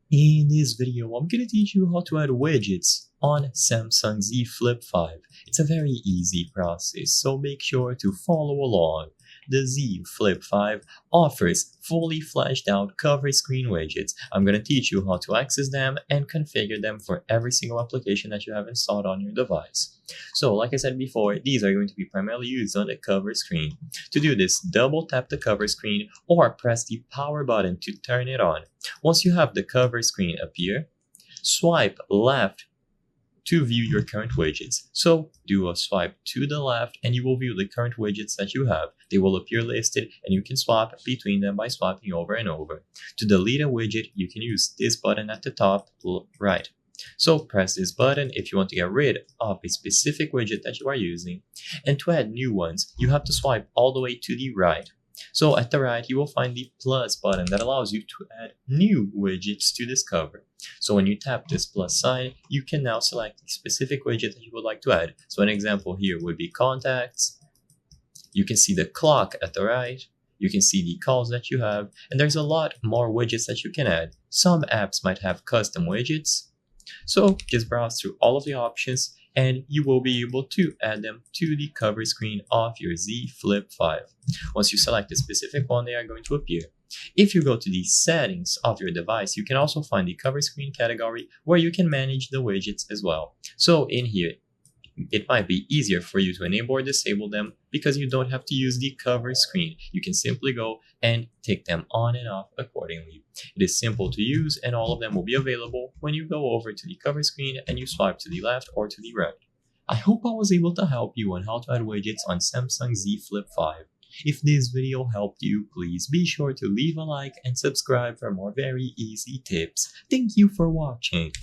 In this video, I'm going to teach you how to add widgets on Samsung Z Flip 5. It's a very easy process, so make sure to follow along. The Z Flip 5 offers fully fleshed out cover screen widgets. I'm going to teach you how to access them and configure them for every single application that you have installed on your device. So like I said before, these are going to be primarily used on the cover screen. To do this, double tap the cover screen or press the power button to turn it on. Once you have the cover screen appear, swipe left to view your current widgets. So do a swipe to the left and you will view the current widgets that you have. They will appear listed and you can swap between them by swiping over and over. To delete a widget, you can use this button at the top right. So press this button if you want to get rid of a specific widget that you are using. And to add new ones, you have to swipe all the way to the right. So at the right, you will find the plus button that allows you to add new widgets to this cover. So when you tap this plus sign, you can now select the specific widget that you would like to add. So an example here would be contacts. You can see the clock at the right. You can see the calls that you have. And there's a lot more widgets that you can add. Some apps might have custom widgets. So just browse through all of the options and you will be able to add them to the cover screen of your Z Flip 5. Once you select a specific one, they are going to appear. If you go to the settings of your device, you can also find the cover screen category where you can manage the widgets as well. So in here, it might be easier for you to enable or disable them because you don't have to use the cover screen. You can simply go and take them on and off accordingly. It is simple to use and all of them will be available when you go over to the cover screen and you swipe to the left or to the right. I hope I was able to help you on how to add widgets on Samsung Z Flip 5. If this video helped you, please be sure to leave a like and subscribe for more very easy tips. Thank you for watching.